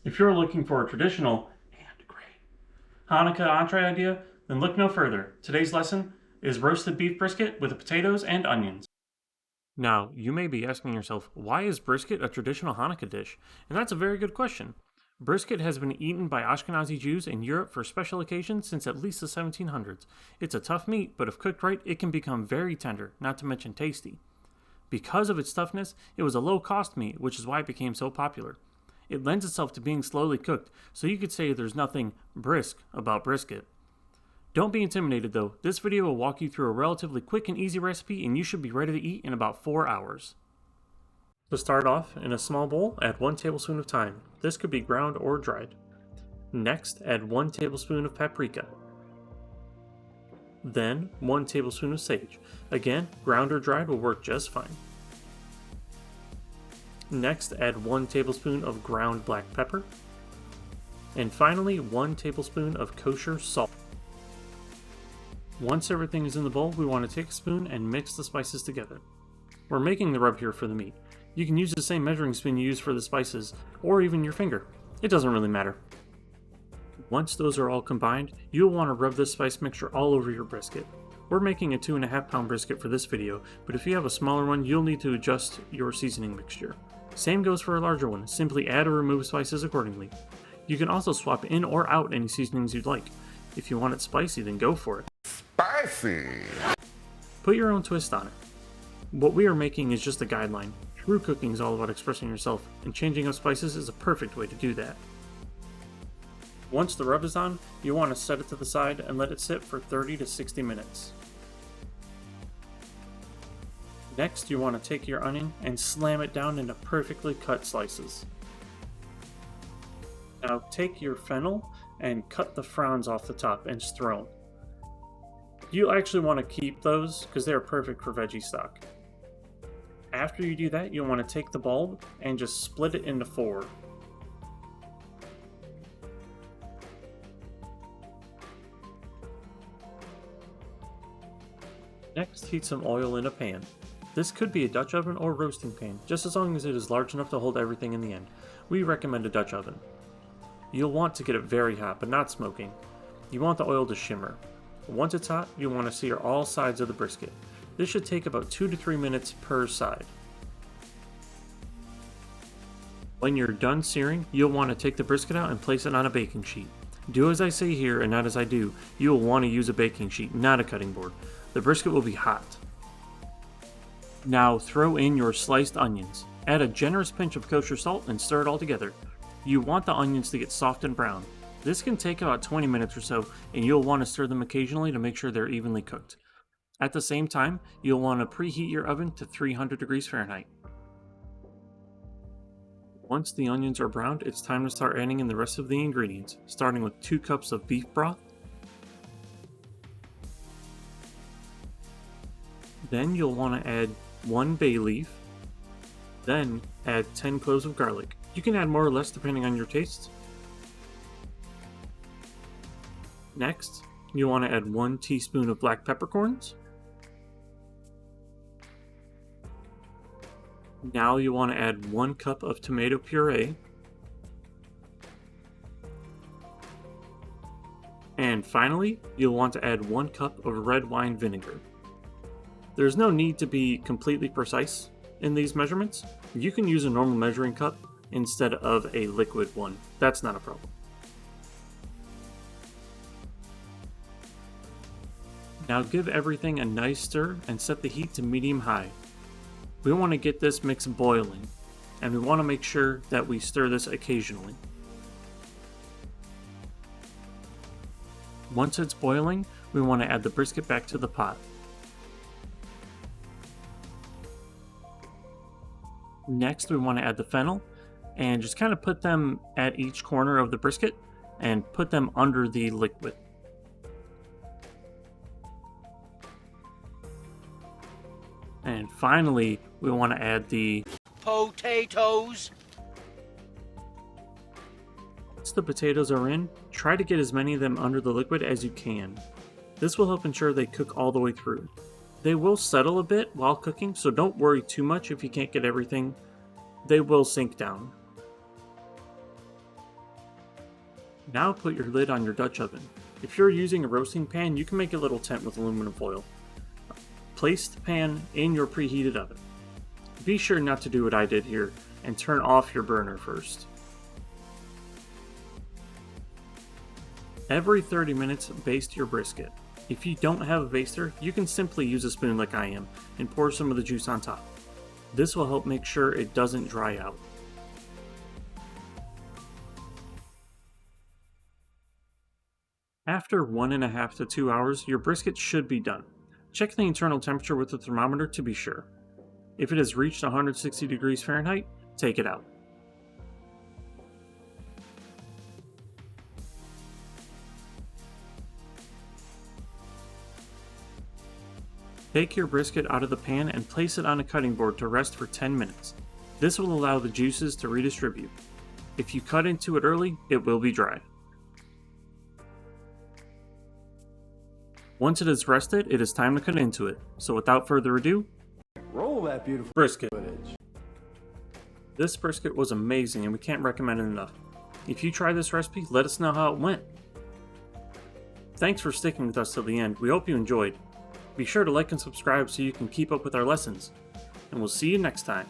If you're looking for a traditional and great Hanukkah entree idea, then look no further. Today's lesson is roasted beef brisket with potatoes and onions. Now, you may be asking yourself, why is brisket a traditional Hanukkah dish? And that's a very good question. Brisket has been eaten by Ashkenazi Jews in Europe for special occasions since at least the 1700s. It's a tough meat, but if cooked right, it can become very tender, not to mention tasty. Because of its toughness, it was a low-cost meat, which is why it became so popular. It lends itself to being slowly cooked, so you could say there's nothing brisk about brisket. Don't be intimidated though, this video will walk you through a relatively quick and easy recipe and you should be ready to eat in about 4 hours. To start off, in a small bowl, add 1 tablespoon of thyme. This could be ground or dried. Next, add 1 tablespoon of paprika. Then, 1 tablespoon of sage. Again, ground or dried will work just fine. Next, add 1 tablespoon of ground black pepper. And finally, 1 tablespoon of kosher salt. Once everything is in the bowl, we want to take a spoon and mix the spices together. We're making the rub here for the meat. You can use the same measuring spoon you use for the spices, or even your finger. It doesn't really matter. Once those are all combined, you'll want to rub this spice mixture all over your brisket. We're making a 2.5 pound brisket for this video, but if you have a smaller one, you'll need to adjust your seasoning mixture. Same goes for a larger one, simply add or remove spices accordingly. You can also swap in or out any seasonings you'd like. If you want it spicy, then go for it. Spicy! Put your own twist on it. What we are making is just a guideline. True cooking is all about expressing yourself, and changing up spices is a perfect way to do that. Once the rub is on, you want to set it to the side and let it sit for 30 to 60 minutes. Next, you want to take your onion and slam it down into perfectly cut slices. Now take your fennel and cut the fronds off the top and just throw them. You actually want to keep those because they are perfect for veggie stock. After you do that, you'll want to take the bulb and just split it into 4. Next, heat some oil in a pan. This could be a Dutch oven or roasting pan, just as long as it is large enough to hold everything in the end. We recommend a Dutch oven. You'll want to get it very hot, but not smoking. You want the oil to shimmer. Once it's hot, you want to sear all sides of the brisket. This should take about 2 to 3 minutes per side. When you're done searing, you'll want to take the brisket out and place it on a baking sheet. Do as I say here and not as I do. You will want to use a baking sheet, not a cutting board. The brisket will be hot. Now throw in your sliced onions. Add a generous pinch of kosher salt and stir it all together. You want the onions to get soft and brown. This can take about 20 minutes or so, and you'll want to stir them occasionally to make sure they're evenly cooked. At the same time, you'll want to preheat your oven to 300 degrees Fahrenheit. Once the onions are browned, it's time to start adding in the rest of the ingredients, starting with 2 cups of beef broth. Then you'll want to add 1 bay leaf. Then add 10 cloves of garlic. You can add more or less depending on your tastes. Next, you'll want to add 1 teaspoon of black peppercorns. Now you want to add 1 cup of tomato puree. And finally, you'll want to add 1 cup of red wine vinegar. There's no need to be completely precise in these measurements. You can use a normal measuring cup instead of a liquid one. That's not a problem. Now give everything a nice stir and set the heat to medium-high. We want to get this mix boiling, and we want to make sure that we stir this occasionally. Once it's boiling, we want to add the brisket back to the pot. Next, we want to add the fennel, and just kind of put them at each corner of the brisket, and put them under the liquid. And finally, we want to add the potatoes. Once the potatoes are in, try to get as many of them under the liquid as you can. This will help ensure they cook all the way through. They will settle a bit while cooking, so don't worry too much if you can't get everything. They will sink down. Now put your lid on your Dutch oven. If you're using a roasting pan, you can make a little tent with aluminum foil. Place the pan in your preheated oven. Be sure not to do what I did here and turn off your burner first. Every 30 minutes, baste your brisket. If you don't have a baster, you can simply use a spoon like I am and pour some of the juice on top. This will help make sure it doesn't dry out. After 1.5 to 2 hours, your brisket should be done. Check the internal temperature with the thermometer to be sure. If it has reached 160 degrees Fahrenheit, take it out. Take your brisket out of the pan and place it on a cutting board to rest for 10 minutes. This will allow the juices to redistribute. If you cut into it early, it will be dry. Once it is rested, it is time to cut into it. So without further ado, roll that beautiful brisket. footage. This brisket was amazing and we can't recommend it enough. If you try this recipe, let us know how it went. Thanks for sticking with us till the end. We hope you enjoyed. Be sure to like and subscribe so you can keep up with our lessons. And we'll see you next time.